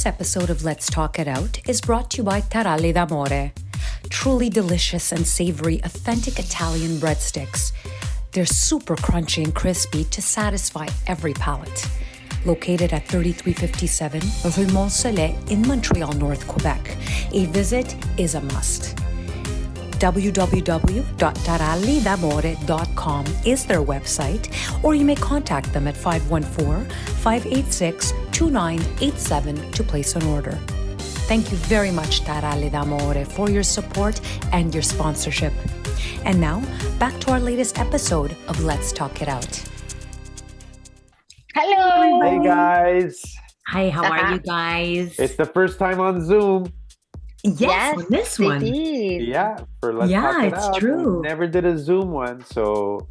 This episode of Let's Talk It Out is brought to you by Taralli d'Amore. Truly delicious and savory, authentic Italian breadsticks. They're super crunchy and crispy to satisfy every palate. Located at 3357 Rue Mont-Soleil in Montreal, North Quebec. A visit is a must. www.tarallidamore.com is their website, or you may contact them at 514-586-2987 to place an order. Thank you very much, Taralli d'Amore, for your support and your sponsorship. And now, back to our latest episode of Let's Talk It Out. Hello. Hey guys. Hi, how are you guys? It's the first time on Zoom. Yes, on this one. Yeah, for Let's Talk It Out. It's true. We never did a Zoom one, so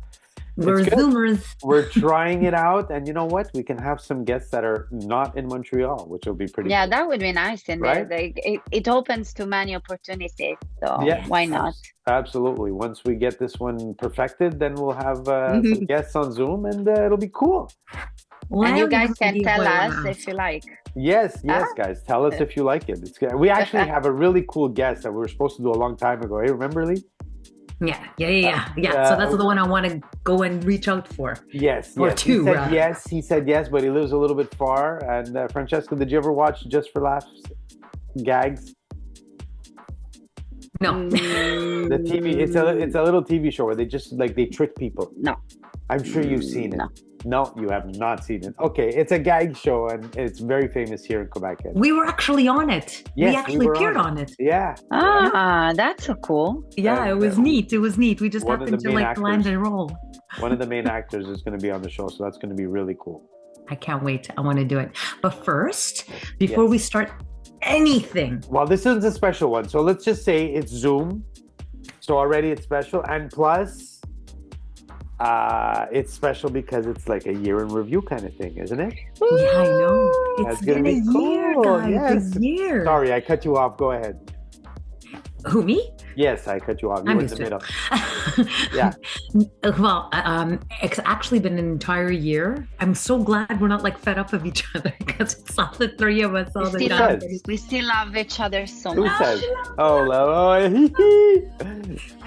We're Zoomers. We're trying it out, and you know what? We can have some guests that are not in Montreal, which will be pretty cool. That would be nice. And right? It opens to many opportunities. So yes, why not? Absolutely. Once we get this one perfected, then we'll have some guests on Zoom, and it'll be cool. Well, and you guys can tell us if you like. Yes, guys. Tell us if you like it. It's good. We actually have a really cool guest that we were supposed to do a long time ago. Hey, remember, Lee? Yeah. So that's the one I want to go and reach out for. Yes. Two, he said yes, but he lives a little bit far. And Francesca, did you ever watch Just for Laughs gags? No. The TV, it's a little TV show where they just they trick people. No. I'm sure you've seen it. No, you have not seen it. Okay, it's a gag show and it's very famous here in Quebec. We were actually on it. Yes, we actually appeared on it. Yeah. That's so cool. Yeah, it was neat. We just happened to land and roll. One of the main actors is going to be on the show, so that's going to be really cool. I can't wait. I want to do it. But first, before we start anything. Well, this is a special one. So let's just say it's Zoom. So already it's special. And plus, it's special because it's like a year in review kind of thing, isn't it? Yeah, I know. It's been a year, guys. Yes. A year. Sorry, I cut you off. Go ahead. Who, me? Yes, I cut you off. You were in the middle. Yeah. Well, it's actually been an entire year. I'm so glad we're not fed up of each other because it's all the three of us all the time. We still love each other so Who much. says? Oh, I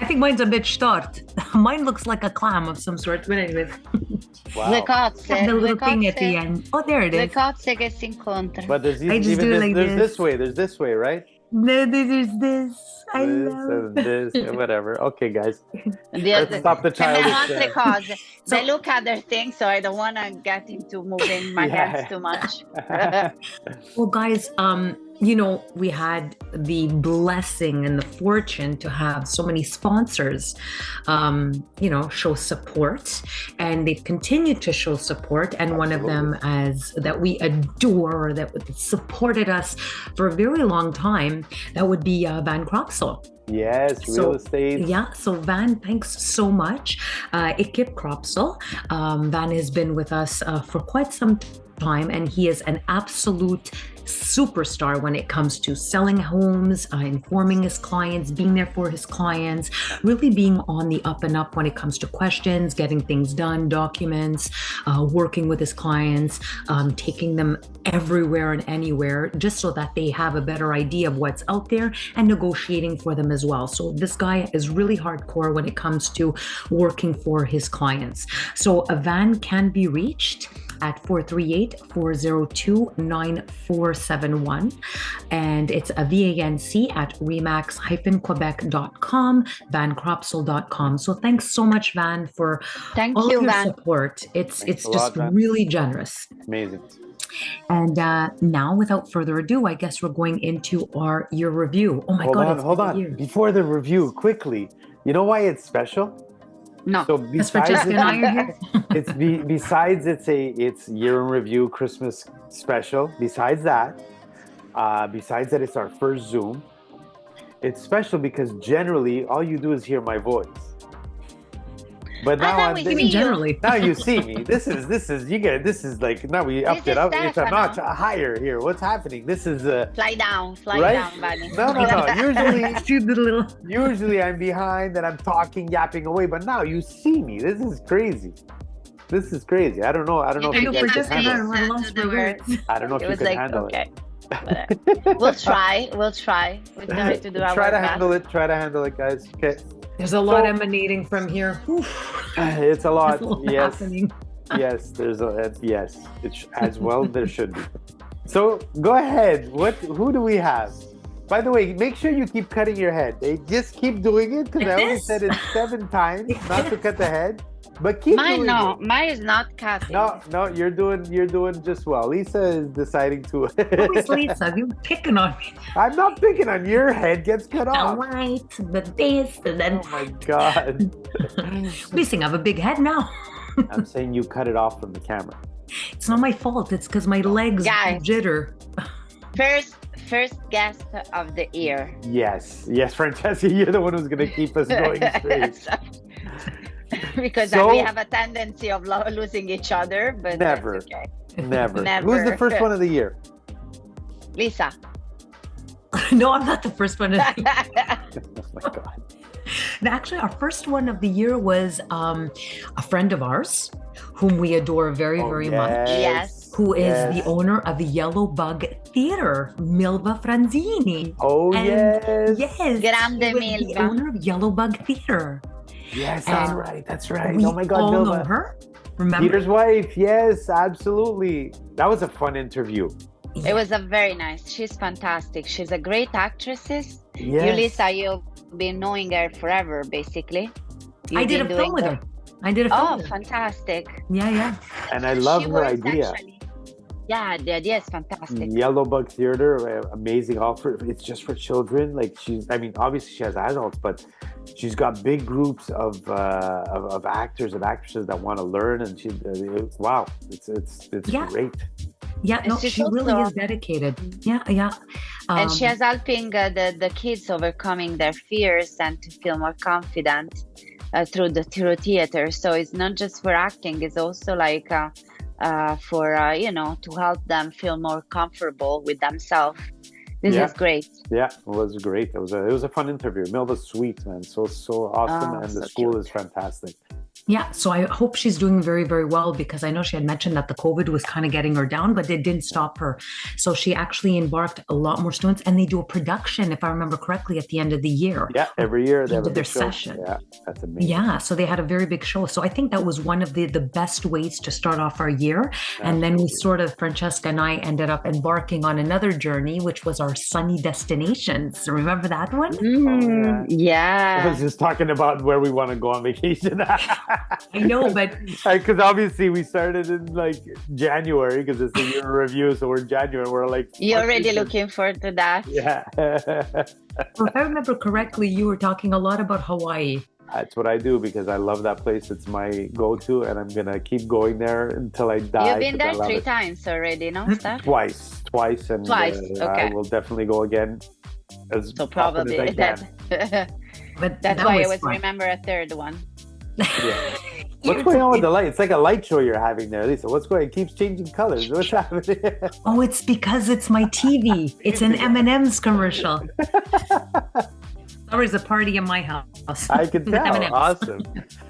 think mine's a bit short. Mine looks like a clam of some sort. But anyways. Wow. Le cozze. The little thing at the end. Oh, there it is. Le cozze che si incontrano. But there's there's this way. There's this way, right? There's this. I love this, whatever. Okay, guys. Let's stop the childish. They look at their things, so I don't want to get into moving my hands too much. Well, guys, we had the blessing and the fortune to have so many sponsors, show support, and they've continued to show support. And Absolutely. One of them that we adore, that supported us for a very long time, that would be Van Cropsel. Yes, real estate. Yeah, so Van, thanks so much. Ekip Cropsel. Van has been with us for quite some time, and he is an absolute superstar when it comes to selling homes, informing his clients, being there for his clients, really being on the up and up when it comes to questions, getting things done, documents, working with his clients, taking them everywhere and anywhere, just so that they have a better idea of what's out there and negotiating for them as well. So this guy is really hardcore when it comes to working for his clients. So a Van can be reached at 438-402-9471. And it's a VANC at remax-quebec.com, vancropsel.com. So thanks so much, Van, for all of your support. It's just really generous. Amazing. And now, without further ado, I guess we're going into our year review. Oh my God. Hold on. Before the review, quickly, you know why it's special? No. So Francesca and I are here. it's year in review Christmas special. Besides that, it's our first Zoom. It's special because generally all you do is hear my voice. But now generally. Now you see me. This is now we upped it up. It's a notch higher here. What's happening? This is fly down, Bunny. No. Usually I'm behind and I'm talking, yapping away. But now you see me. This is crazy. I don't know. I don't know if you could handle it. I don't know if you could handle it. But, we'll try. We'll try. We'll try to do our Try to best. handle it. Try to handle it, guys. Okay. There's a lot emanating from here. Oof. It's a lot. There's a lot Yes. happening. Yes. There's a yes. As well. There should be. So go ahead. Who do we have? By the way, make sure you keep cutting your head. They just keep doing it because I only said it 7 times not to cut the head. But keep doing it. Mine is not cutting. No, you're doing just well. Lisa is deciding to. Always Lisa, you're picking on me. I'm not picking on your head gets cut off. The right, the this, and then. Oh my god. At least I have a big head now. I'm saying you cut it off from the camera. It's not my fault. It's because my legs jitter. First guest of the year. Yes, Francesca, you're the one who's gonna keep us going straight. Because we have a tendency of losing each other, but never, that's okay. never. Who's the first one of the year? Lisa. No, I'm not the first one of the year. Oh my god. No, actually, our first one of the year was a friend of ours, whom we adore very, very much. Yes. Who is the owner of the Yellow Bug Theater, Milva Franzini. Oh, yes. Yes. Grande The Milva. owner of Yellow Bug Theater. Yes, And that's right. We Oh my god, all Milva. know her. Remember? Peter's wife. Yes, absolutely. That was a fun interview. It was a very nice. She's fantastic. She's a great actress. Yes. You, Lisa, you've been knowing her forever, basically. I did a film with her. I did a film Oh, with her. fantastic. Yeah. And I love She her was idea. Yeah, the idea is fantastic. Yellow Bug Theater, amazing offer. It's just for children. Like obviously she has adults, but she's got big groups of actors and actresses that want to learn. And wow, it's great. Yeah, And no, she's she really also- is dedicated. Yeah. And she is helping the kids overcoming their fears and to feel more confident through theater. So it's not just for acting; it's also like for to help them feel more comfortable with themselves. This is great. Yeah, it was great. It was a fun interview. Milva's sweet, man. So awesome, and the school cute. is fantastic. Yeah, so I hope she's doing very, very well because I know she had mentioned that the COVID was kind of getting her down, but it didn't stop her. So she actually embarked a lot more students, and they do a production, if I remember correctly, at the end of the year. Yeah, every year they have a their big show. session. Yeah, that's amazing. Yeah, so they had a very big show. So I think that was one of the best ways to start off our year. And then we sort of, Francesca and I ended up embarking on another journey, which was our sunny destinations. Remember that one? I Yeah. was just talking about where we want to go on vacation. I know, but because obviously we started in like January because it's a year in review, so we're in January. We're like You're already vacation. looking forward to that. Yeah. if I remember correctly, you were talking a lot about Hawaii. That's what I do because I love that place. It's my go-to, and I'm gonna keep going there until I die. You've been 'cause I there love 3 it. times already, no, Steph? Twice, and Twice, okay. I will definitely go again. As So often probably as I can. But that's that why I was was fun. remember a third one. Yeah. What's going on with the light? It's like a light show you're having there, Lisa. What's going? It keeps changing colors. What's happening? Oh, it's because it's my TV. It's an M&M's commercial. Summer's a party in my house. I can With tell. M&Ms. Awesome.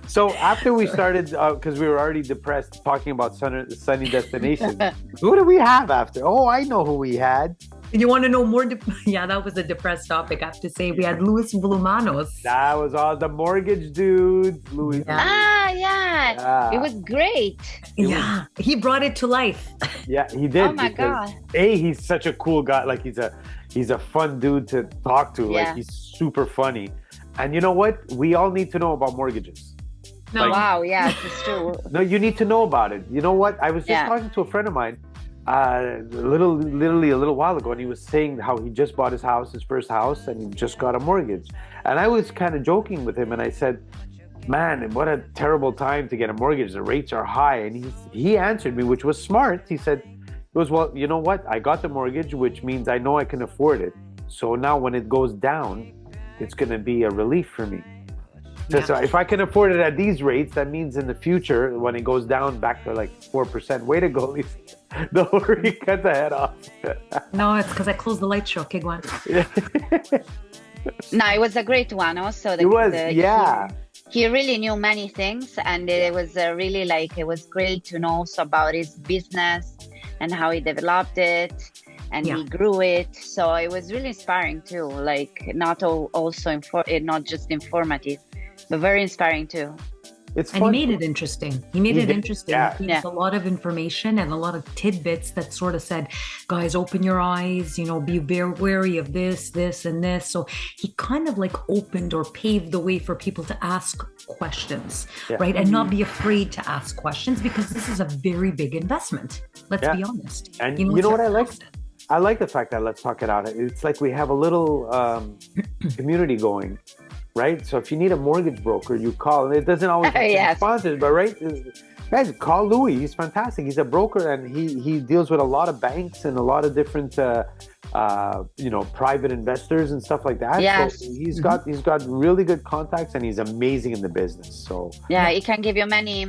So after we started, because we were already depressed talking about sunny destinations, who do we have after? Oh, I know who we had. You want to know more? Yeah, that was a depressed topic. I have to say, we had Luis Volumanos. That was all the mortgage dude, Louis. Yeah. Yeah. It was great. Yeah, he brought it to life. Yeah, he did. Oh my because, God. he's such a cool guy. Like he's a fun dude to talk to. Yeah. Like he's super funny. And you know what? We all need to know about mortgages. No, Wow, yeah, it's true. No, you need to know about it. You know what? I was just Yeah. talking to a friend of mine, literally a little while ago, and he was saying how he just bought his first house, and he just got a mortgage. And I was kind of joking with him, and I said, "Man, what a terrible time to get a mortgage. The rates are high." And he answered me, which was smart. He said, "Well, you know what? I got the mortgage, which means I know I can afford it. So now when it goes down, it's going to be a relief for me." So if I can afford it at these rates, that means in the future, when it goes down back to like 4%, way to go, Lisa. Don't worry, cut the head off. no, it's because I closed the light show. Kigwan. No, it was a great one also. It was, yeah. He really knew many things, and it was it was great to know also about his business and how he developed it. and Yeah. he grew it. So it was really inspiring too. Like not just informative, but very inspiring too. It's And he fun. made it interesting. He made He it did, interesting. yeah. He gave us a lot of information and a lot of tidbits that sort of said, guys, open your eyes, be very wary of this, and this. So he kind of like opened or paved the way for people to ask questions, Yeah. right? And not be afraid to ask questions, because this is a very big investment. Let's be honest. And it's you know what your I like? asset. I like the fact that Let's Talk It Out. It's like we have a little community going, right? So if you need a mortgage broker, you call. And it doesn't always have to be Yes. sponsored, but right? Guys, call Louis. He's fantastic. He's a broker, and he deals with a lot of banks and a lot of different private investors and stuff like that. Yes. So he's got really good contacts, and he's amazing in the business. So Yeah, he can give you many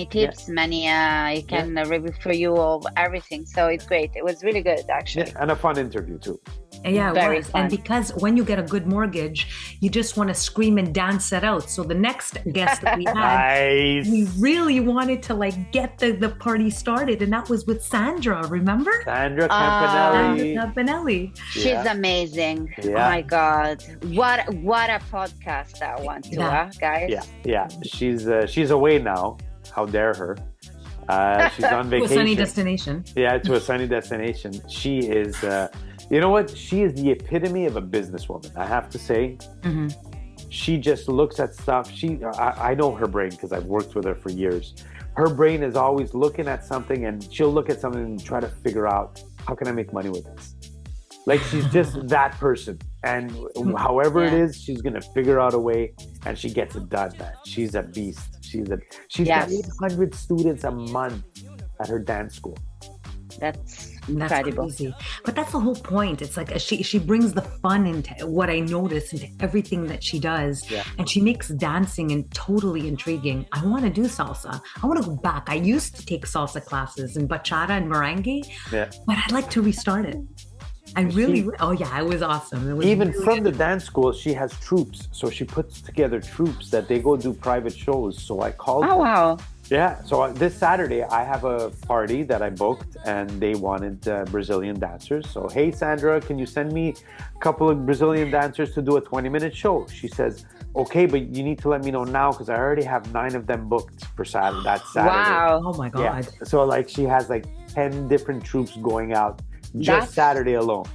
tips, he can review for you of everything. So it's great. It was really good, actually. and a fun interview too. Yeah, it Very was. fun. And because when you get a good mortgage, you just want to scream and dance it out. So the next guest that we had, Nice. we really wanted to like get the party started, and that was with Sandra. Remember? Sandra Sandra Campanelli. Campanelli. She's Yeah. amazing. Yeah. Oh my God. What a podcast I want to, Yeah. guys? Yeah. She's away now. How dare her? She's on To a vacation. sunny destination. Yeah, to a sunny destination. She is. You know what? She is the epitome of a businesswoman. I have to say. Mhm. She just looks at stuff. I know her brain because I've worked with her for years. Her brain is always looking at something, and she'll look at something and try to figure out, how can I make money with this? Like, she's just that person. And however it is, she's going to figure out a way, and she gets it done, man. She's a beast. She's got 800 students a month at her dance school. That's That's incredible. crazy. But that's the whole point. It's like she brings the fun into what I notice, into everything that she does. Yeah. And she makes dancing and totally intriguing. I want to do salsa. I want to go back. I used to take salsa classes and bachata and merengue, Yeah. but I'd like to restart it. It was awesome. It was Even really from the good. dance school, she has troops. So she puts together troops that they go do private shows. So I called Oh, her. wow. Yeah. So this Saturday, I have a party that I booked, and they wanted Brazilian dancers. So, hey, Sandra, can you send me a couple of Brazilian dancers to do a 20-minute show? She says, okay, but you need to let me know now, because I already have 9 of them booked for Saturday. That Saturday. Wow. Oh my Yeah. God. So like she has like 10 different troops going out just That's- Saturday alone.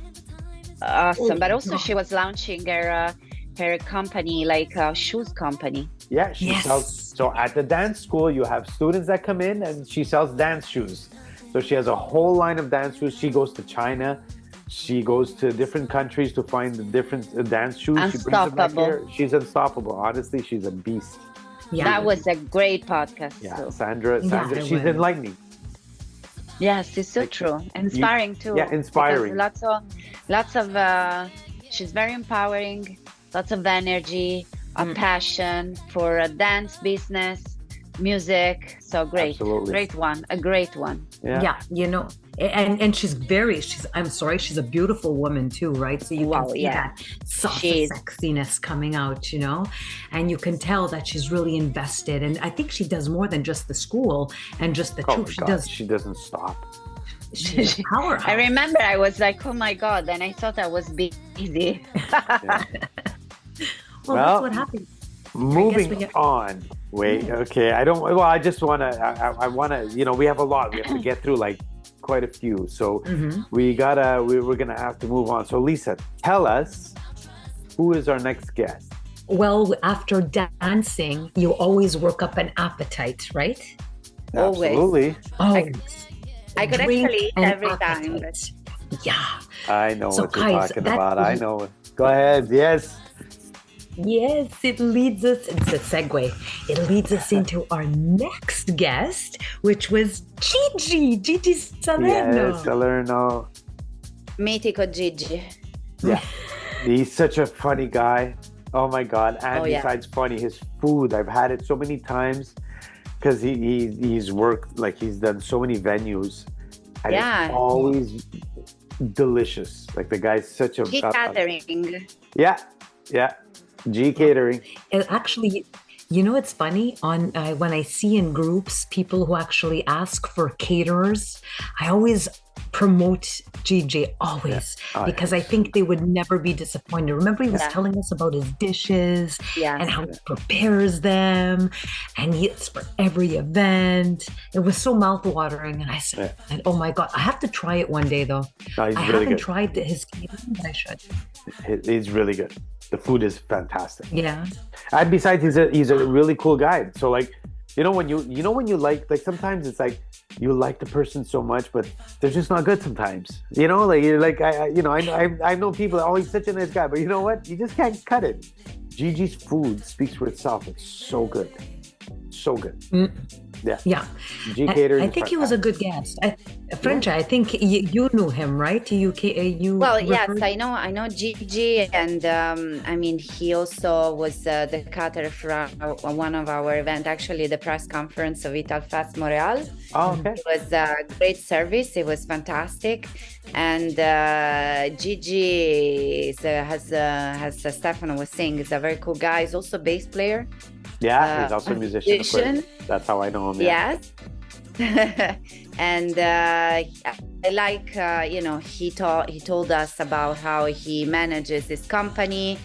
Awesome. But Oh, also she was launching her company, like a shoes company. Yeah, she Yes. sells. So at the dance school, you have students that come in, and she sells dance shoes. So she has a whole line of dance shoes. She goes to China. She goes to different countries to find the different dance shoes. She brings them back Unstoppable. here. She's unstoppable. Honestly, she's a beast. Yeah. That was a great podcast. Yeah, too. Sandra, Yeah, it she's was. enlightening. Yes, it's so true. Inspiring too. Yeah, inspiring. Because lots of she's very empowering, lots of energy, a passion for a dance business, music. So great. Absolutely. A great one. Yeah, and she's she's a beautiful woman too, right? So you Wow, can see yeah. that salsa She is. sexiness coming out, and you can tell that she's really invested. And I think she does more than just the school and just the Oh troupe. my God, she doesn't stop. She's a powerhouse. I remember I was like, oh my God, and I thought I was busy. Yeah. Well, Well, that's what happens. Moving we get- on. Wait, okay. I just want to, I want to, we have a lot. We have to get through like quite a few. So Mhm. we're going to have to move on. So Lisa, tell us, who is our next guest? Well, after dancing, you always work up an appetite, right? Always. Absolutely. Oh, I could drink actually eat an every time. appetite. Yeah. I know So what you're guys, talking that- about. I know it. Go ahead. Yes. Yes, it leads us, it's a segue. It leads us into our next guest, which was Gigi Salerno. Yes, Salerno. Mitico Gigi. Yeah. He's such a funny guy. Oh my God. And Oh, yeah. besides funny, his food, I've had it so many times because he's worked, like he's done so many venues. And Yeah. it's always delicious. Like the guy's such a... G catering. Yeah. G catering. It actually, it's funny when I see in groups people who actually ask for caterers. I always promote Gigi always, because I think they would never be disappointed. Remember, he was telling us about his dishes and how he prepares them, and it's for every event. It was so mouth-watering, and I said, "Oh my God, I have to try it one day, though." I haven't tried his catering, but I should. He's really good. The food is fantastic. Yeah. And besides, he's a really cool guy. So like, when you like sometimes it's like you like the person so much, but they're just not good sometimes. Like you're like I know people. Oh, he's such a nice guy, but you know what? You just can't cut it. Gigi's food speaks for itself. It's so good, so good. Yeah. G Catering. I think he was a good guest. French, I think you knew him, right? Well, yes, I know Gigi, and I mean, he also was the caterer for one of our events, actually the press conference of Italfest Montreal. Oh, okay. It was a great service. It was fantastic, and Gigi as Stefano was saying, is a very cool guy. He's also a bass player. Yeah, he's also a musician. Of course. That's how I know him. Yeah. Yes. And I like, he told us about how he manages his company,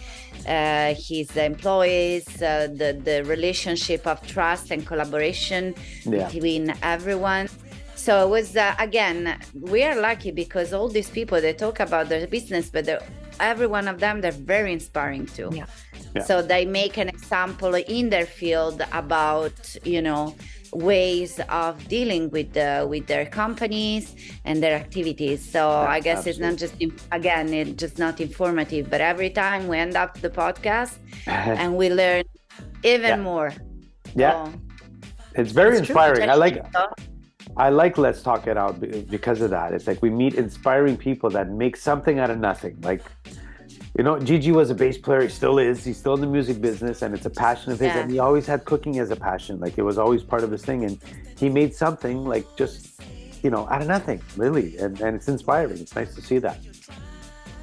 his employees, the relationship of trust and collaboration between everyone. So it was, again, we are lucky because all these people, they talk about their business, but every one of them, they're very inspiring too. Yeah. So they make an example in their field about, ways of dealing with their companies and their activities. So I guess it's not just, it's just not informative, but every time we end up the podcast and we learn even more. Yeah. So, it's very inspiring. I like Let's Talk It Out because of that. It's like we meet inspiring people that make something out of nothing. Like, Gigi was a bass player. He still is. He's still in the music business, and it's a passion of his. And he always had cooking as a passion. Like, it was always part of his thing. And he made something like just, out of nothing, really. And it's inspiring. It's nice to see that.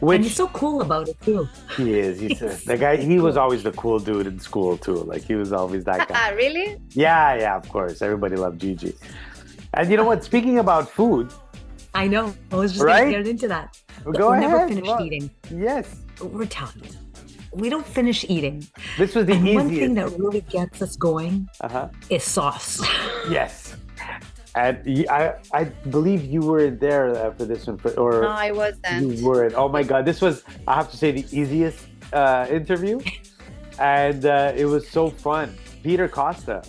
And he's so cool about it too. He is. The guy. He was always the cool dude in school too. Like, he was always that guy. Really? Yeah. Of course, everybody loved Gigi. And you know what? Speaking about food, I know. I was just going to get into that. Go ahead. Never finished eating. Yes. We're telling you, we don't finish eating. This was the easiest. One thing that really gets us going is sauce. Yes. And I believe you were there for this one. No, I wasn't. You weren't. Oh my God. This was, I have to say, the easiest interview. And it was so fun. Peter Costa.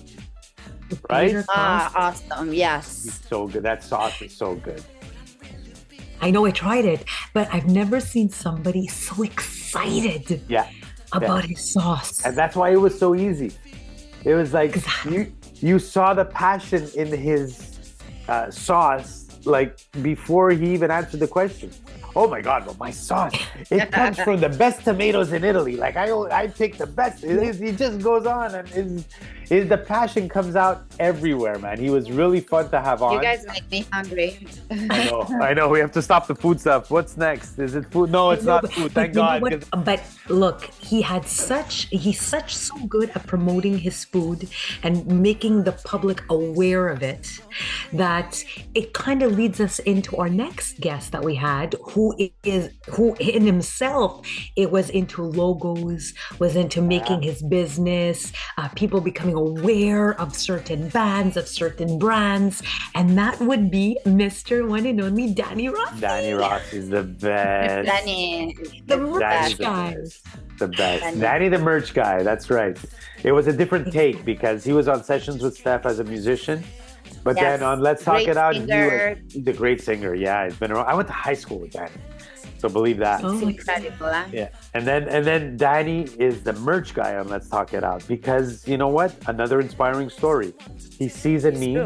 Right? Awesome. Yes. He's so good. That sauce is so good. I know I tried it, but I've never seen somebody so excited about his sauce. And that's why it was so easy. It was like you saw the passion in his sauce, like before he even answered the question. Oh my God, well, my sauce, it comes from the best tomatoes in Italy. Like I pick the best. He just goes on, and the passion comes out everywhere, man. He was really fun to have on. You guys make me hungry. I know. We have to stop the food stuff. What's next? Is it food? No, it's not food. Thank God. But look, he's so good at promoting his food and making the public aware of it that it kind of leads us into our next guest that we had, who in himself, it was into logos, was into making his business, people becoming aware of certain bands, of certain brands, and that would be Mr. One and Only Danny Rossi. Danny Rossi is the best. The merch guy. The best. Danny the merch guy, that's right. It was a different take because he was on sessions with Steph as a musician. But then on Let's Talk It Out, he's the great singer. Yeah, he's been around. I went to high school with Danny, so believe that. It's incredible, huh? Yeah, and then Danny is the merch guy on Let's Talk It Out because you know what? Another inspiring story. He sees in me.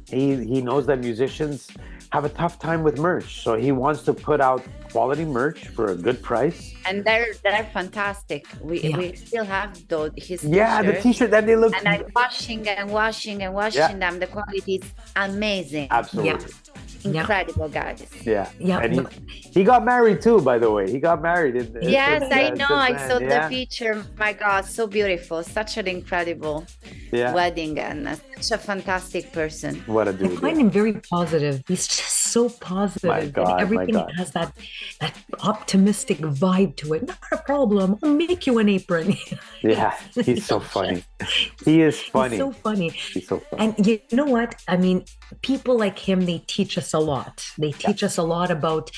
He knows that musicians have a tough time with merch, so he wants to put out quality merch for a good price. And they're fantastic. We still have his the t-shirt that they look. And I'm washing them. The quality is amazing. Absolutely. Incredible, guys. Yeah. Yeah. And he got married too, by the way. He got married. Yes, I know. I then. saw the picture. My God, so beautiful. Such an incredible wedding, and such a fantastic person. What a I dude. find him very positive. He's just so positive. My God, and everything my God. has that optimistic vibe to it. Not a problem. I'll make you an apron. Yeah, he's so funny. He is funny. He's so funny. He's so funny. And you know what? I mean, people like him, they teach us a lot. They teach us a lot about,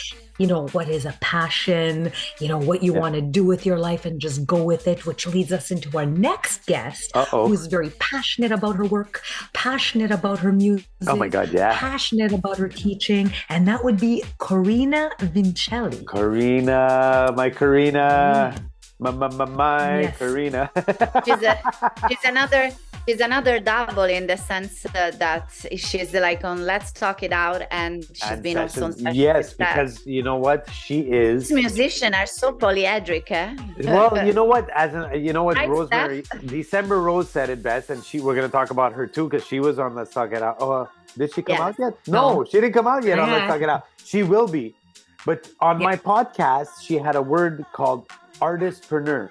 what is a passion, what you want to do with your life and just go with it, which leads us into our next guest, who's very passionate about her work, passionate about her music. Oh my God, yeah. Passionate about her teaching. And that would be Corina Vincelli. Karina, my Karina. My Yes. Karina. She's another double in the sense that she's like on Let's Talk It Out, and she's been also on Special Yes, Success. because you know what? She is. These musicians are so polyedric, eh? Well, you know what? Right, Rosemary, December Rose said it best, and we're going to talk about her too because she was on Let's Talk It Out. Oh, did she come out yet? No, she didn't come out yet on Let's Talk It Out. She will be, but on my podcast, she had a word called artistpreneur.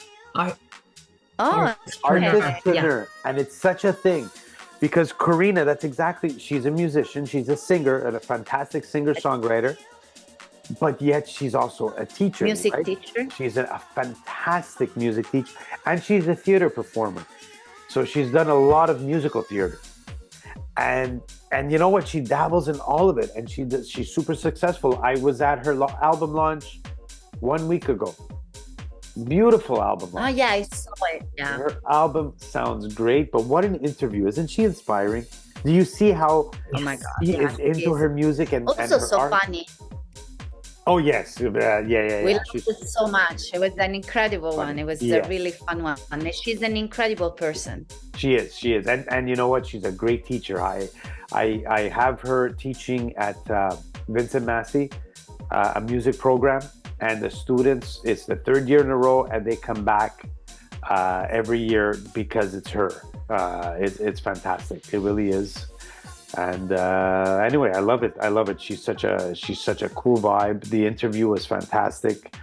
Artistpreneur, and it's such a thing because Karina, she's a musician, she's a singer and a fantastic singer-songwriter, but yet she's also a teacher. Music right? teacher. She's a fantastic music teacher, and she's a theater performer. So she's done a lot of musical theater. And you know what? She dabbles in all of it, and she's super successful. I was at her album launch 1 week ago. Beautiful album. Oh yeah, I saw it. Yeah. Her album sounds great, but what an interview! Isn't she inspiring? Do you see how Oh my God, she is into her music and also her so art? funny. Oh yes, yeah. We loved it so much. It was an incredible one. It was Yes. a really fun one. And she's an incredible person. She is, and you know what? She's a great teacher. I have her teaching at Vincent Massey, a music program. And the students, it's the third year in a row, and they come back every year because it's her. It's fantastic. It really is. And anyway, I love it. She's such a cool vibe. The interview was fantastic.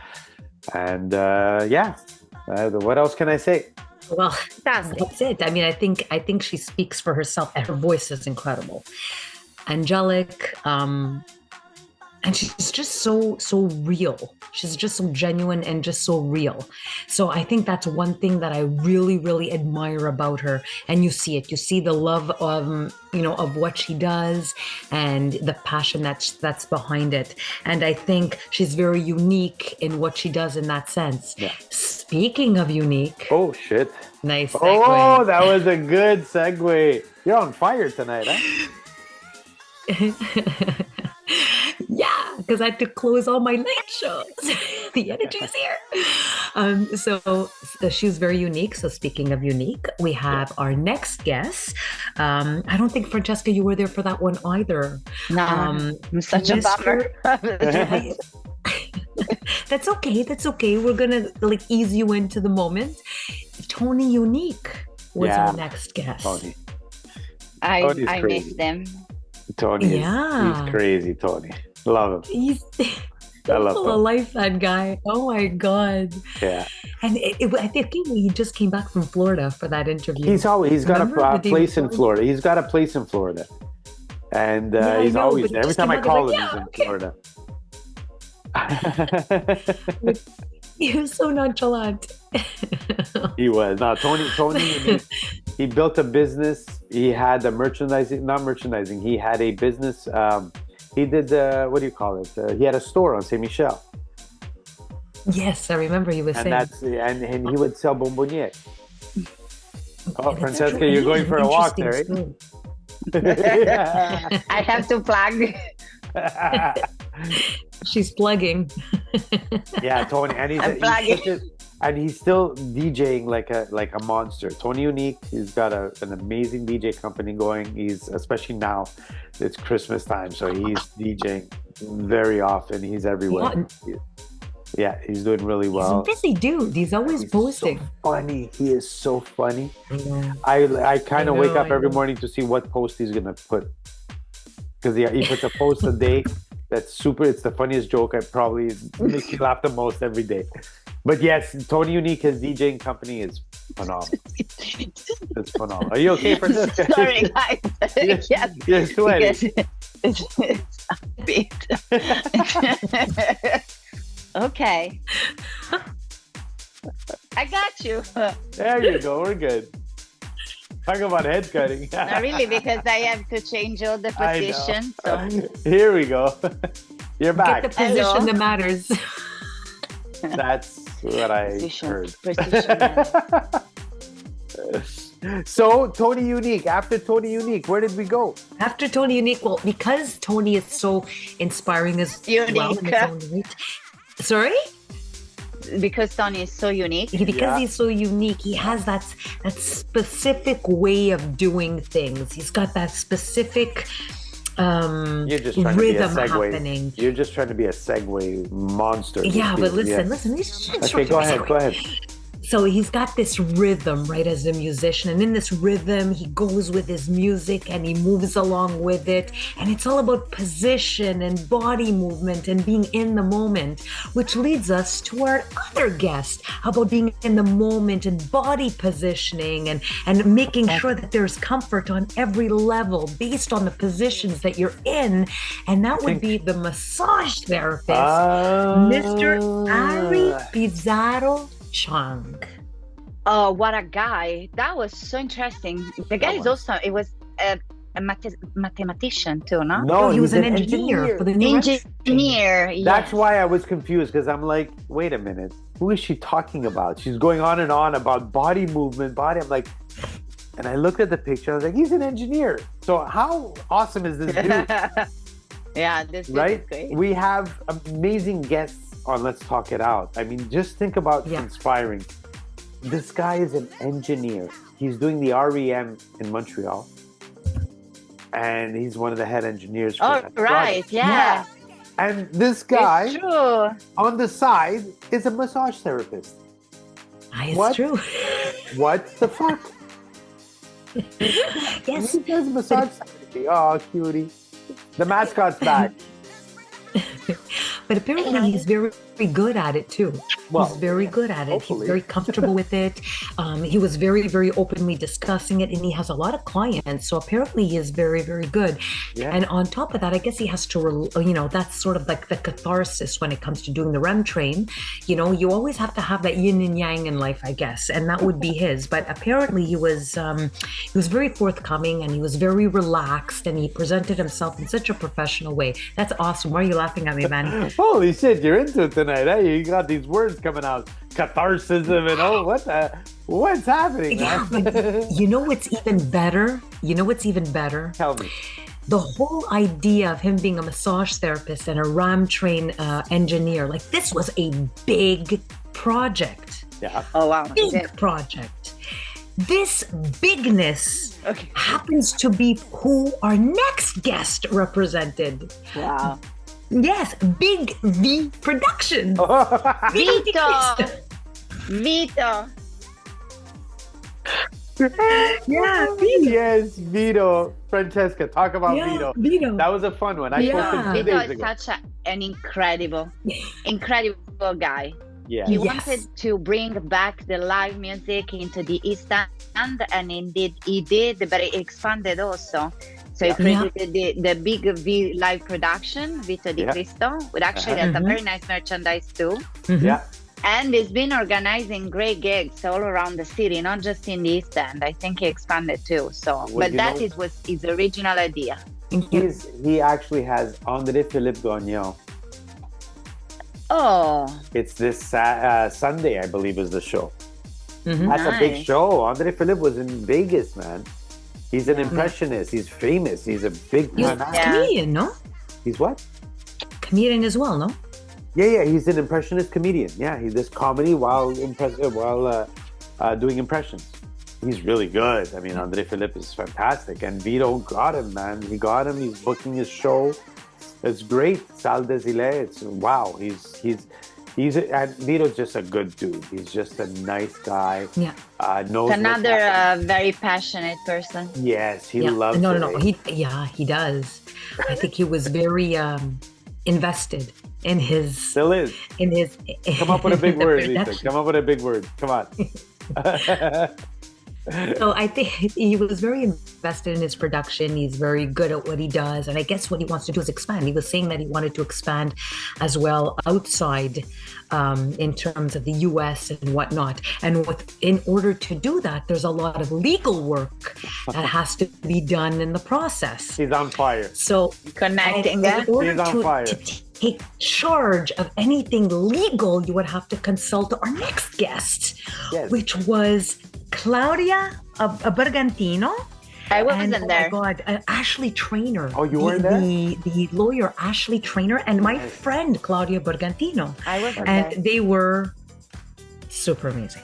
And what else can I say? Well, Fantastic. that's it. I mean, I think she speaks for herself, and her voice is incredible. Angelic, and she's just so real. She's just so genuine and just so real. So I think that's one thing that I really, really admire about her. And you see it. You see the love of what she does and the passion that's behind it. And I think she's very unique in what she does in that sense. Yeah. Speaking of unique. Oh shit. Nice segue. Oh, that was a good segue. You're on fire tonight, huh? Yeah, because I had to close all my night shows. The energy's here. So she's very unique. So speaking of unique, we have our next guest. I don't think, Francesca, you were there for that one either. No, I'm such a bummer. That's okay. We're gonna ease you into the moment. Tony Unique was our next guest. Tony. I miss them. Tony he's crazy, Tony. Love him. He's I love full of life, that guy. Oh my God. Yeah. And I think he just came back from Florida for that interview. He's got a place in Florida. He's got a place in Florida. And he's always there. Every time I call him, he's in Florida. He was so nonchalant. He was. No, Tony, he built a business. He had not merchandising. He had a business. He did, what do you call it? He had a store on Saint Michel. Yes, I remember he was saying. And he would sell bonbonniere. Oh, Francesca, you're going for a walk there, eh? I have to plug. She's plugging. Yeah, Tony, and he's still DJing like a monster. Tony Unique, he's got an amazing DJ company going. He's, especially now, it's Christmas time, so he's DJing very often. He's everywhere. Yeah, he's doing really well. He's a busy dude. He's always posting. So funny. He is so funny. I know. I kind of wake up every morning to see what post he's gonna put. because he puts a post a day that's super. It's the funniest joke. I probably makes me laugh the most every day. But yes, Tony Unique, his DJing company is phenomenal. It's phenomenal. Are you okay, Francesca? Sorry, guys. Yes, Yes, you're sweating. because it's a bit. Okay. I got you. There you go. We're good. Talk about head cutting. Not really, because I have to change all the I know. positions. So Here we go. You're back. Get the position Hello. that matters. That's what I precision, heard. precision. So Tony Unique. After Tony Unique, where did we go? After Tony Unique, well, because Tony is so inspiring as well in his own right. Sorry? Because Tony is so unique. Because he's so unique, he has that specific way of doing things. He's got that specific You're just trying to be a rhythm segue. happening. You're just trying to be a segue monster. Yeah, but listen. Okay, go ahead. So he's got this rhythm, right, as a musician. And in this rhythm, he goes with his music and he moves along with it. And it's all about position and body movement and being in the moment, which leads us to our other guest about being in the moment and body positioning and making sure that there's comfort on every level based on the positions that you're in. And that would be the massage therapist, Mr. Ari Pizarro Chang. Oh, what a guy. That was so interesting. The guy is also, it was a mathematician too, no? No, he was he's an engineer for the new Engineer, yes. That's why I was confused, because I'm like, wait a minute, who is she talking about? She's going on and on about body movement, I'm like, and I looked at the picture, I was like, he's an engineer. So how awesome is this dude? Yeah, this dude Right? is great. We have amazing guests on Let's Talk It Out. I mean, just think about inspiring. This guy is an engineer. He's doing the REM in Montreal. And he's one of the head engineers. For that right, project. yeah. And this guy It's true. on the side is a massage therapist. It's true. What the fuck? Yes. He does massage therapy. Oh, cutie. The mascot's back. But apparently he's very, very good at it too. Well, he's very good at it. hopefully. He's very comfortable with it. He was very, very openly discussing it, and he has a lot of clients. So apparently he is very, very good. Yeah. And on top of that, I guess he has to, that's sort of like the catharsis when it comes to doing the REM train. You always have to have that yin and yang in life, I guess, and that would be his. But apparently he was very forthcoming, and he was very relaxed, and he presented himself in such a professional way. That's awesome. Why are you laughing at me, man? Holy shit, you're into it tonight, eh? You got these words coming out. Catharsis and what's happening, Yeah, man? but you know what's even better? Tell me. The whole idea of him being a massage therapist and a RAM train engineer, like this was a big project. Yeah. Oh, wow. Big project. This bigness happens to be who our next guest represented. Wow. Yes, Big V Productions. Vito. Yeah, Vito. Yes, Vito. Francesca, talk about Vito. That was a fun one. I spoke to him 2 Vito days is ago. such an incredible guy. Yeah. He wanted to bring back the live music into the East End, and indeed he did, but he expanded also. So he created the Big V live production, Vito Di Cristo, which actually has a very nice merchandise too. Yeah. And he's been organizing great gigs all around the city, not just in the East End. I think he expanded too. So, but that was his original idea. He actually has André Philippe Gagnon. Oh. It's this Sunday, I believe, is the show. Mm-hmm. That's a big show. André Philippe was in Vegas, man. He's an impressionist. He's famous. He's a big He's a comedian, no? He's what? Comedian as well, no? Yeah. He's an impressionist comedian. Yeah, he does comedy while doing impressions. He's really good. I mean, André Philippe is fantastic. And Vito got him, man. He got him. He's booking his show. It's great. Salle des Îles. It's wow. And Vito's just a good dude. He's just a nice guy. Yeah. Knows what's Another happening. very passionate person. Yes, he Yeah. loves No, it. no, no. He does. I think he was very invested in his Still is. Come up with a big the word, Lisa. production. Come up with a big word. Come on. So I think he was very invested in his production. He's very good at what he does. And I guess what he wants to do is expand. He was saying that he wanted to expand as well outside in terms of the US and whatnot. And in order to do that, there's a lot of legal work that has to be done in the process. He's on fire. So Connecting, in order He's on fire. to take charge of anything legal, you would have to consult our next guest, Yes. which was Claudia Bergantino. I wasn't and, there. Oh my God, Ashley Trainer. Oh, you weren't there? The lawyer Ashley Trainer and my friend Claudia Bergantino. I wasn't And there. they were super amazing.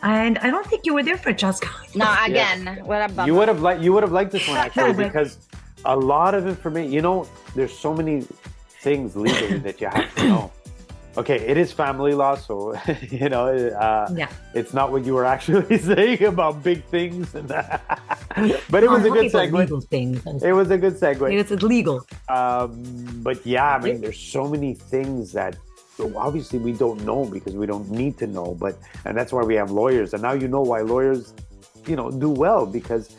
And I don't think you were there, Francesca. No, again, what about You would have liked this one actually because a lot of information. You know, there's so many things legally that you have to know. Okay, it is family law, so you know, Yeah. it's not what you were actually saying about big things, and but it was a good Legal segue. things. It was a good segue. It's illegal. But yeah, I mean, there's so many things that obviously we don't know because we don't need to know. And that's why we have lawyers. And now you know why lawyers, do well, because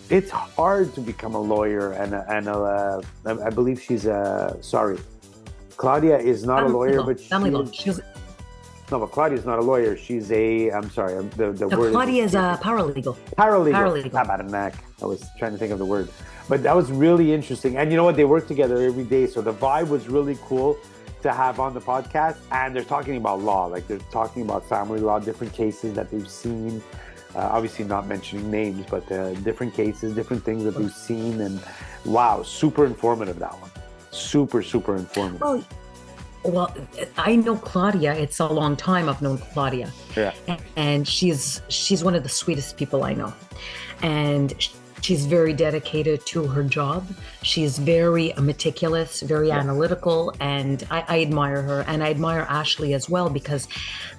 it's hard to become a lawyer. And I believe she's Claudia is not a lawyer, but family law. no, but Claudia's not a lawyer. She's I'm sorry, the word. Claudia is a paralegal. Paralegal. Tabarnak. I was trying to think of the word. But that was really interesting. And you know what? They work together every day. So the vibe was really cool to have on the podcast. And they're talking about law. Like they're talking about family law, different cases that they've seen. Obviously not mentioning names, but different cases, different things that they've seen. And wow, super informative, that one. Super, super informative. Well, I know Claudia. It's a long time I've known Claudia. Yeah. And she's one of the sweetest people I know. And she's very dedicated to her job. She's very meticulous, very analytical, and I admire her. And I admire Ashley as well, because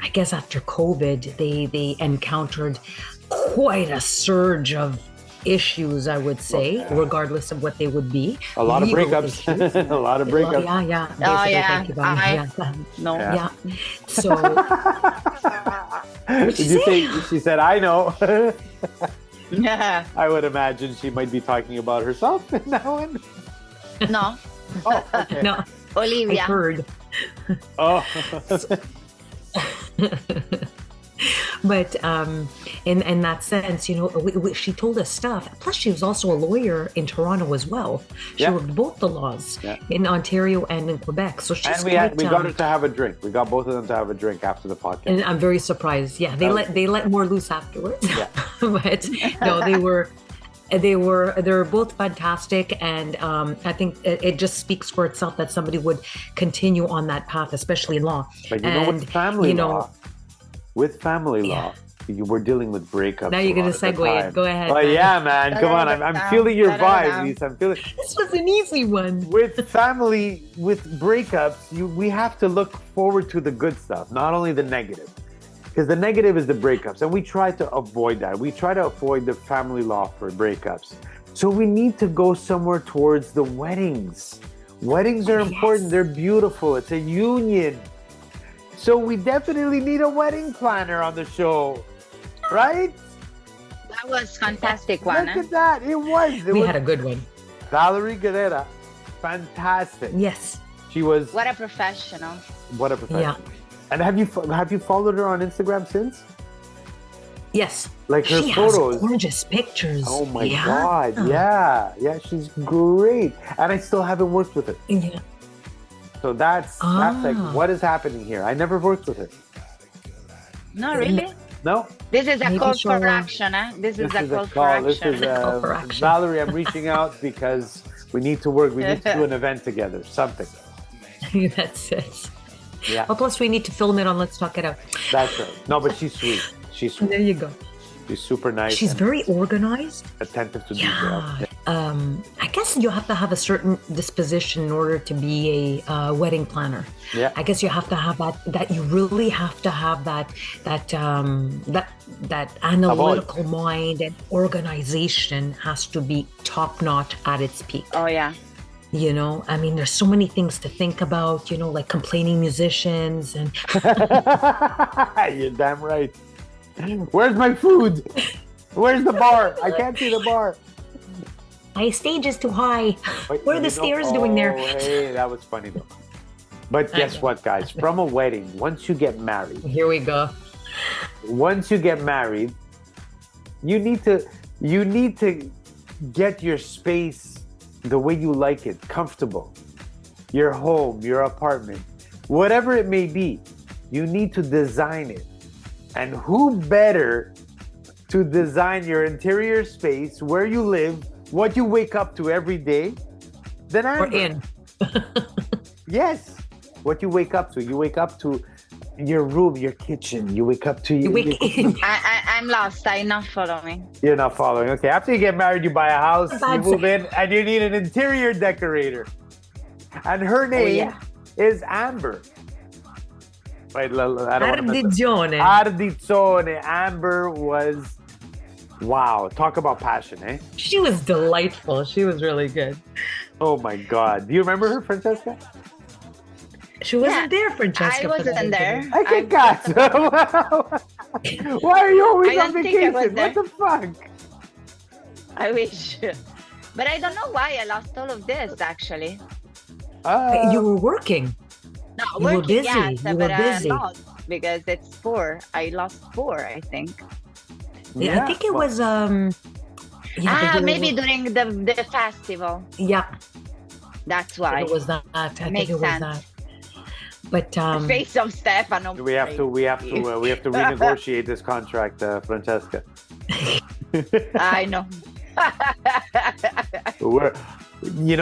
I guess after COVID, they encountered quite a surge of issues, I would say, regardless of what they would be. A lot of Legal breakups. issues. A lot of breakups. Yeah. Oh, Basically, yeah. thank you, Bonnie. No. Yeah. So, Did you say, she said, I know. Yeah. I would imagine she might be talking about herself in that one. No. Oh, okay. no, I Olivia. heard. Oh. But in that sense, she told us stuff. Plus, she was also a lawyer in Toronto as well. She worked both the laws in Ontario and in Quebec. So she's And we got her to have a drink. We got both of them to have a drink after the podcast. And I'm very surprised. Yeah, they let more loose afterwards. Yeah. But no, they're both fantastic, and I think it just speaks for itself that somebody would continue on that path, especially in law. But with family law, we're dealing with breakups. Now you're going to segue it. Go ahead. Oh, yeah, man. Come on. I'm feeling your vibe, Lisa. I'm feeling. This was an easy one. With breakups, we have to look forward to the good stuff, not only the negative. Because the negative is the breakups, and we try to avoid that. We try to avoid the family law for breakups. So we need to go somewhere towards the weddings. Weddings are important. They're beautiful. It's a union. So we definitely need a wedding planner on the show, right? That was fantastic one. Look at that. We had a good one. Valerie Guerrera. Fantastic. Yes. She was. What a professional. Yeah. And have you followed her on Instagram since? Yes. Like her she photos. Has gorgeous pictures. Oh my God. Yeah, she's great. And I still haven't worked with her. Yeah. So that's like, what is happening here? I never worked with her. No, really? No. This is a Maybe call she'll, for action, eh? This is a call for call. action. This is Call for action. Valerie, I'm reaching out because we need to work. We need to do an event together, something. That's it. Yeah. Oh, plus we need to film it on Let's Talk It Out. That's right. No, but she's sweet. She's sweet. There you go. She's super nice. She's very organized. Attentive to detail. Yeah. I guess you have to have a certain disposition in order to be a wedding planner. Yeah. I guess you have to have that you really have to have that analytical mind, and organization has to be top notch at its peak. Oh yeah. I mean, there's so many things to think about, like complaining musicians and You're damn right. Where's my food? Where's the bar? I can't see the bar. my stage is too high. What are the stairs doing there? Hey, that was funny though. But guess what, guys? From a wedding, once you get married, Here we go. once you get married, you need to get your space the way you like it, comfortable. Your home, your apartment, whatever it may be, you need to design it. And who better to design your interior space, where you live, what you wake up to every day, than Amber? We're in. Yes. What you wake up to. You wake up to your room, your kitchen. You wake up to You wake in. I'm lost. I'm not following. You're not following. Okay. After you get married, you buy a house, you move in, and you need an interior decorator. And her name is Amber. Wait, I don't want to Ardigione. Ardigione. Amber was, wow. Talk about passion, eh? She was delightful. She was really good. Oh my God. Do you remember her, Francesca? She wasn't there, Francesca. I wasn't there. I can catch. Why are you always I on don't think I was vacation? there. What the fuck? I wish. But I don't know why I lost all of this, actually. You were working. No, You were working, busy. yes, You but were busy. I lost because it's 4. I lost 4, I think. Yeah, I think it was Maybe during the festival. Yeah, That's I why. think it was that. I think Makes it was sense. that. But The face of Stefano. We have to renegotiate this contract, Francesca. I know.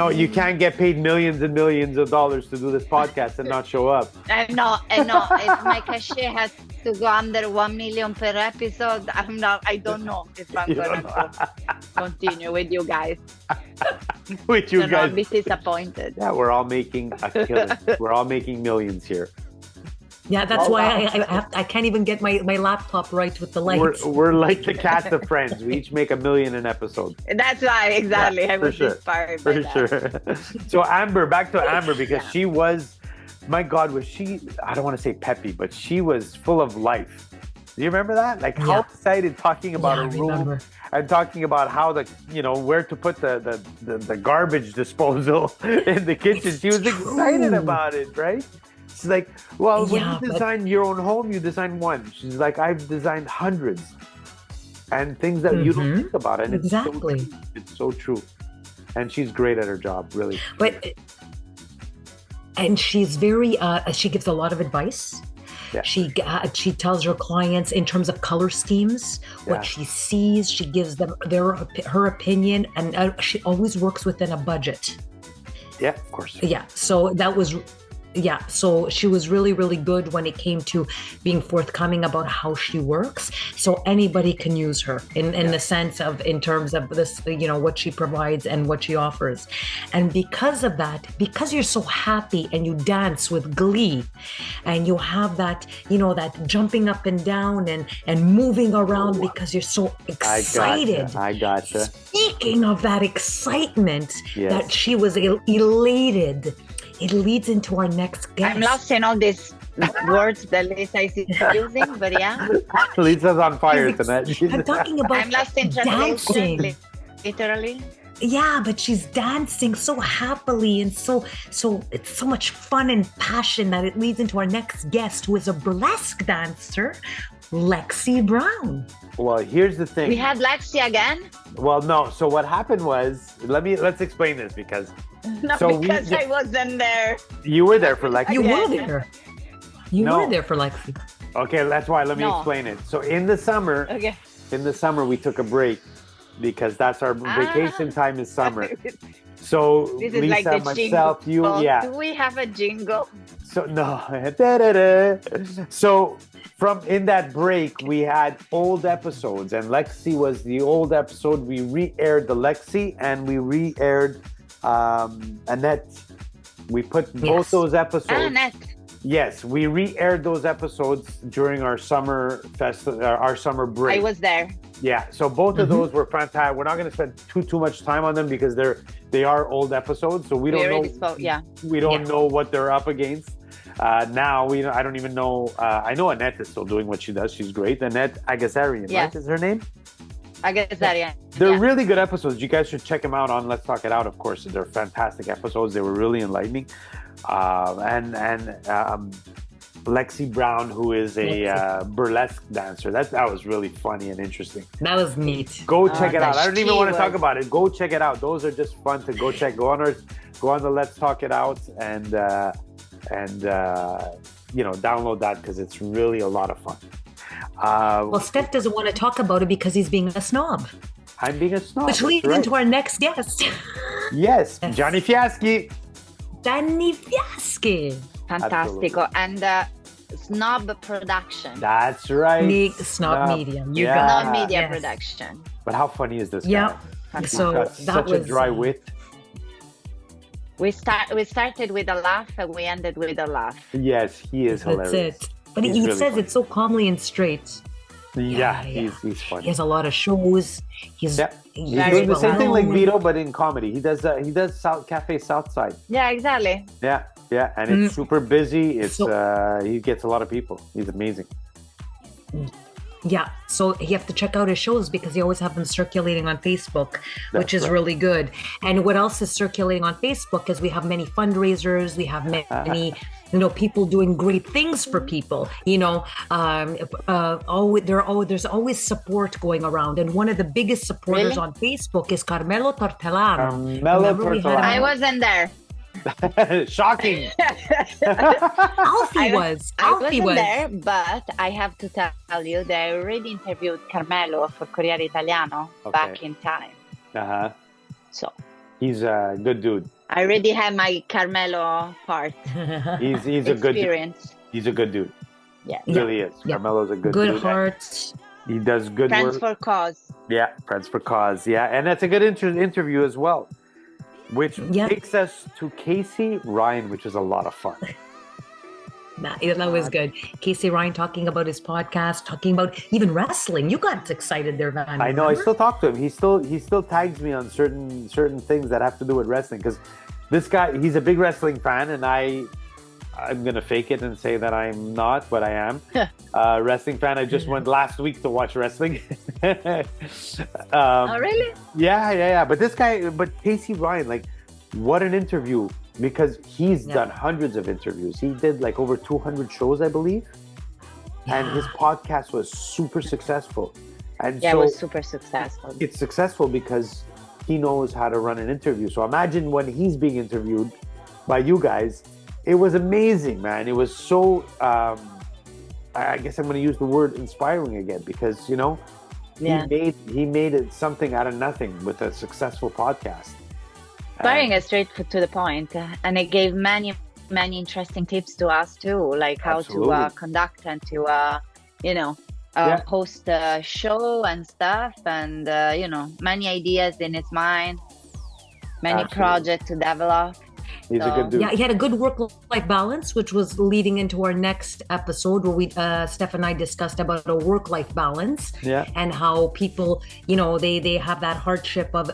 You can't get paid millions and millions of dollars to do this podcast and not show up. I know. If my cachet has to go under 1 million per episode, I don't know if I'm gonna continue with you guys. With you So guys. I'll be disappointed. Yeah, we're all making a killing. We're all making millions here. yeah, that's why I can't even get my laptop right with the lights. We're like the cast of Friends. We each make $1 million an episode. That's why, exactly. Yeah, I was inspired by that. So Amber, back to Amber, because she was, my God, was she, I don't want to say peppy, but she was full of life. Do you remember that? Like how excited talking about her room and talking about how where to put the garbage disposal in the kitchen. She was excited about it, right? She's like, well, when you design your own home, you design one. She's like, I've designed hundreds and things that you don't think about. And it's so true. And she's great at her job, really. And she's very, she gives a lot of advice. Yeah. She tells her clients in terms of color schemes, what she sees. She gives them her opinion, and she always works within a budget. Yeah, of course. Yeah, so that was. Yeah, so she was really, really good when it came to being forthcoming about how she works. So anybody can use her in the sense of, in terms of this, what she provides and what she offers. And because of that, because you're so happy and you dance with glee and you have that, that jumping up and down and moving around because you're so excited. I gotcha. Speaking of that excitement, that she was elated. It leads into our next guest. I'm lost in all these words that Lisa is using, but yeah. Lisa's on fire tonight. I'm talking about I'm lost in dancing. Literally. Yeah, but she's dancing so happily and so it's so much fun and passion that it leads into our next guest, who is a burlesque dancer, Lexi Brown. Well, here's the thing. We had Lexi again? Well, no. So what happened was, let's explain this because. Because I wasn't there. You were there for Lexi. You were there. You were there for Lexi. Okay, that's why. Let me explain it. So in the summer, we took a break because that's our vacation time is summer. So this is Lisa, like myself, jingle. Do we have a jingle? So no. So from in that break, we had old episodes, and Lexi was the old episode. We re-aired the Lexi, and we re-aired Annette. We put both those episodes. Annette. Yes, we re-aired those episodes during our summer our summer break. I was there. Yeah, so both of those were fantastic. We're not going to spend too much time on them because they are old episodes, so we don't know. We don't know what they're up against. Now I don't even know. I know Annette is still doing what she does. She's great. Annette Agassarian, right? Is her name? Agassarian. They're really good episodes. You guys should check them out on Let's Talk It Out. Of course, they're fantastic episodes. They were really enlightening. And Lexi Brown, who is a burlesque dancer. That was really funny and interesting. That was neat. Go check it out. I don't even want to talk about it. Go check it out. Those are just fun to go check. Go on the Let's Talk It Out and download that because it's really a lot of fun. Well, Steph doesn't want to talk about it because he's being a snob. I'm being a snob. Which leads into our next guest. Yes, Johnny Fiaschi. Johnny Fiaschi. Fantastico. And Snob Production. That's right. Snob Media. Snob Media Production. But how funny is this guy? Yeah. So that such was a dry wit. We started with a laugh and we ended with a laugh. Yes, he is hilarious. That's it. But he really says it so calmly and straight. Yeah. He's funny. He has a lot of shows. He's doing the same thing like Vito, but in comedy. He does Cafe Southside. Yeah, exactly. Yeah, and it's super busy. It's he gets a lot of people. He's amazing. Yeah, so you have to check out his shows because he always have them circulating on Facebook, which is really good. And what else is circulating on Facebook is we have many fundraisers. We have many people doing great things for people. There's always support going around. And one of the biggest supporters on Facebook is Carmelo Tortellano. I wasn't there. Shocking. Alfie was. I wasn't there, but I have to tell you that I already interviewed Carmelo for Corriere Italiano back in time. So he's a good dude. I already have my Carmelo part. He's a good dude. He's a good dude. Yeah, he really is. Yeah. Carmelo's a good dude. Good heart. He does good Friends work. for Cause. Yeah, Friends for Cause. Yeah, and that's a good interview as well. Which takes us to Casey Ryan, which is a lot of fun. That was good. Casey Ryan talking about his podcast, talking about even wrestling. You got excited there, Van. I know. Remember? I still talk to him. He still tags me on certain things that have to do with wrestling because this guy, he's a big wrestling fan, and I'm gonna fake it and say that I'm not, but I am. Wrestling fan. I just went last week to watch wrestling. Oh, really? Yeah. But Casey Ryan, what an interview, because he's done hundreds of interviews. He did over 200 shows, I believe. Yeah. And his podcast was super successful. And it was super successful. It's successful because he knows how to run an interview. So imagine when he's being interviewed by you guys. It was amazing, man. It was so, I guess I'm going to use the word inspiring again because, he made it something out of nothing with a successful podcast. Inspiring is straight to the point. And it gave many, many interesting tips to us too, like how to conduct and to, host a show and stuff. And, many ideas in his mind, many projects to develop. He's a good dude. Yeah, he had a good work-life balance, which was leading into our next episode where Steph and I discussed about a work-life balance and how people, they have that hardship of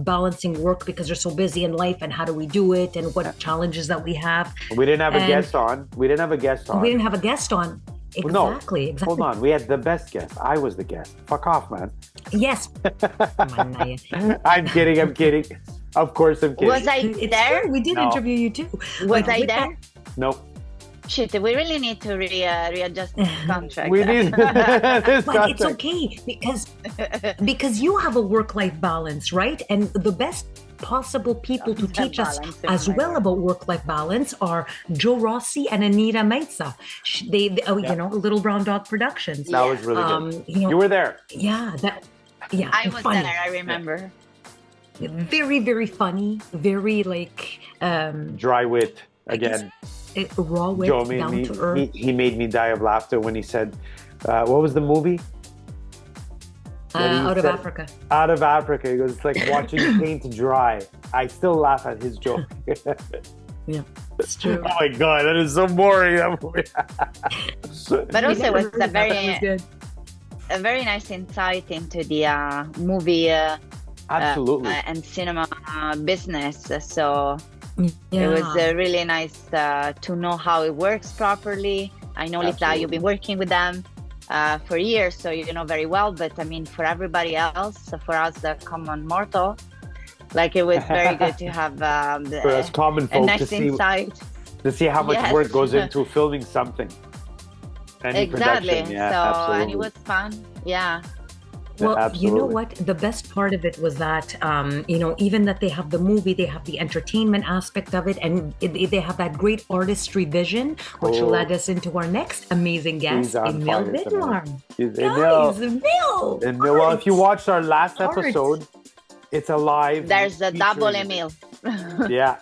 balancing work because they're so busy in life, and how do we do it, and what challenges that we have. We didn't have a guest on. Exactly. Hold on. We had the best guest. I was the guest. Fuck off, man. Yes. I'm kidding. Of course I'm kidding. Was I there? We did interview you too. Was I there? No. Shit, we really need to readjust the contract. We need this but contract. It's okay because you have a work-life balance, right? And the best possible people to teach us as well about work-life balance are Joe Rossi and Anita Meiza. They Little Brown Dog Productions. That was really good. You were there. Yeah. I was funny. There, I remember. Very, very funny. Very dry wit again. raw wit, Joe made down me, to earth. he made me die of laughter when he said, what was the movie? Out of Africa. Out of Africa. He goes, it's like watching paint dry. I still laugh at his joke. Yeah, it's true. Oh my God, that is so boring. That movie. But also it was a a very nice insight into the movie Absolutely. and cinema business. So yeah. it was really nice to know how it works properly. I know, Lisa, you've been working with them for years, so you know very well. But I mean, for everybody else, for us, the common mortal, like it was very good to have for us common folk a nice insight. To see how much work goes into filming something. Any exactly. Production. Yeah, so absolutely. and it was fun. Yeah. Well, absolutely. you know what? The best part of it was that, even that they have the movie, they have the entertainment aspect of it, and they have that great artistry vision, which led us into our next amazing guest, Emil Vidmar. Emil. Well, if you watched our last episode, it's a live. There's a double Emil. Yeah.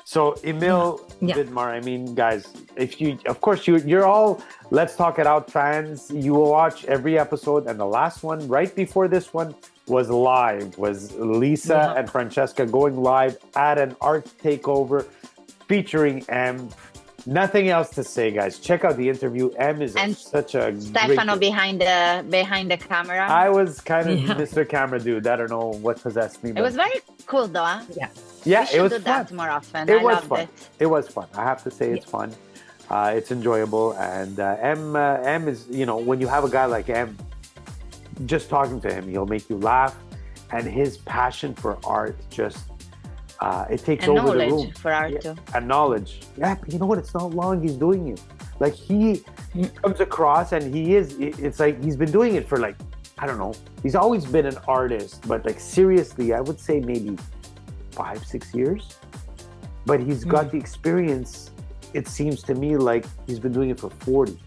So Emil Vidmar, I mean, guys, if you, of course, you're all Let's Talk It Out fans. You will watch every episode, and the last one, right before this one, was live. Was Lisa and Francesca going live at an art takeover featuring M. Nothing else to say, guys. Check out the interview. M is such a Stefano behind the camera. I was kind of Mr. Camera Dude. I don't know what possessed me. It was very cool, though. Huh? Yeah, it was do fun. That more often. It was fun. It was fun. I have to say, it's fun. It's enjoyable, and M is, when you have a guy like M, just talking to him, he'll make you laugh, and his passion for art just it takes over the room. Knowledge for art too. And knowledge. Yeah, but you know what? It's not long he's doing it. Like he comes across, and it's like he's been doing it for like, I don't know. He's always been an artist, but like seriously, I would say maybe 5-6 years. But he's got the experience. It seems to me like he's been doing it for 40.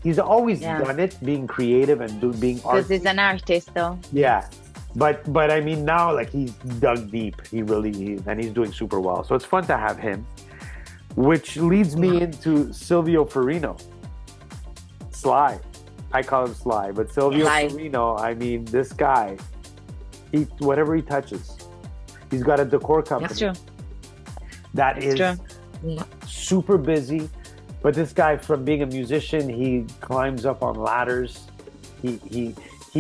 He's always done it, being creative and being artistic. Because he's an artist, though. Yeah. But I mean, now, like, he's dug deep. And he's doing super well. So it's fun to have him. Which leads me into Silvio Farino. Sly. I call him Sly. But Silvio Farino, I mean, this guy, whatever he touches, he's got a decor company. That's true. That is super busy. But this guy, from being a musician, he climbs up on ladders. He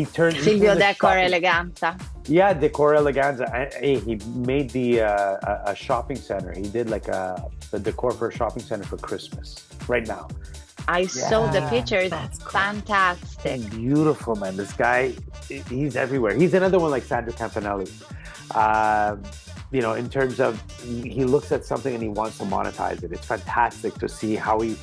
turned Silvio Decor Eleganza. Yeah, Decor Eleganza. He made a shopping center. He did like the decor for a shopping center for Christmas right now. I saw the pictures. That's fantastic. Beautiful, man. This guy, he's everywhere. He's another one like Sandro Campanelli. In terms of he looks at something and he wants to monetize it. It's fantastic to see how he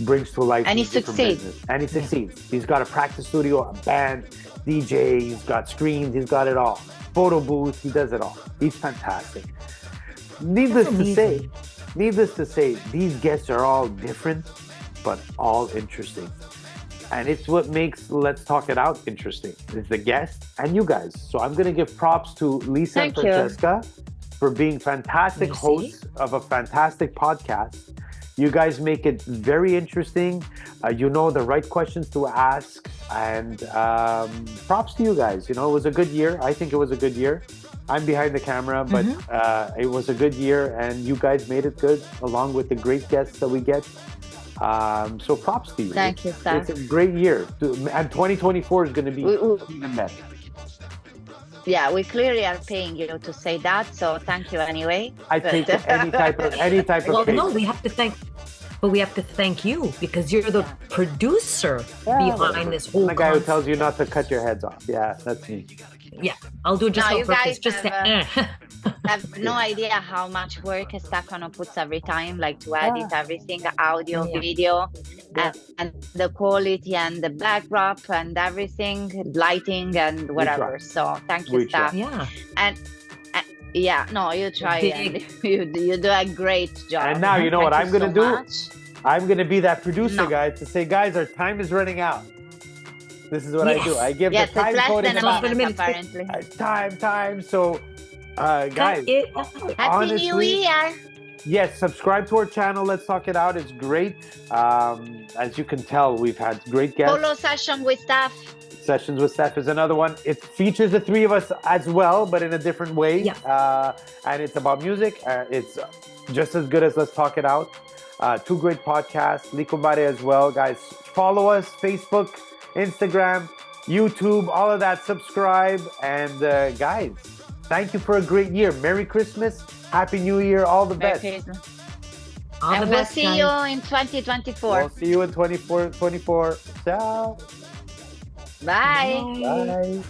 brings to life. And he succeeds. And he succeeds. He's got a practice studio, a band, DJ, he's got screens, he's got it all. Photo booth, he does it all. He's fantastic. Needless to say, these guests are all different, but all interesting. And it's what makes Let's Talk It Out interesting. It's the guest and you guys. So I'm going to give props to Lisa and Francesca for being fantastic hosts of a fantastic podcast. You guys make it very interesting. You know the right questions to ask. And props to you guys. It was a good year. I think it was a good year. I'm behind the camera, but it was a good year. And you guys made it good, along with the great guests that we get. So props to you. Thank you, sir. It's a great year. And 2024 is going to be even better. Yeah, we clearly are paying you to say that, so thank you anyway. I take any type of pay. No, we have to thank you because you're the producer behind this whole. The guy who tells you not to cut your heads off. Yeah, that's me. Yeah, I'll do it just on purpose. Just have no idea how much work Stefano puts every time, like to edit everything, audio, video, and the quality and the backdrop and everything, lighting and whatever. So thank you, Steph. Yeah. And you try and you do a great job. And now you know what I'm going to do? I'm going to be that producer guy to say, guys, our time is running out. This is what I do. I give the time code in apparently. Time. So, guys, Happy New Year. yes, subscribe to our channel. Let's Talk It Out. It's great. As you can tell, we've had great guests. Polo session with Steph. Sessions with Steph is another one. It features the three of us as well, but in a different way. Yeah. And it's about music. It's just as good as Let's Talk It Out. Two great podcasts. Licombare as well, guys. Follow us, Facebook, Instagram, YouTube, all of that. Subscribe. And guys, thank you for a great year. Merry Christmas. Happy New Year. All the best. All And the we'll best, see guys. you in 2024. We'll see you in 24. Ciao. Bye. Bye.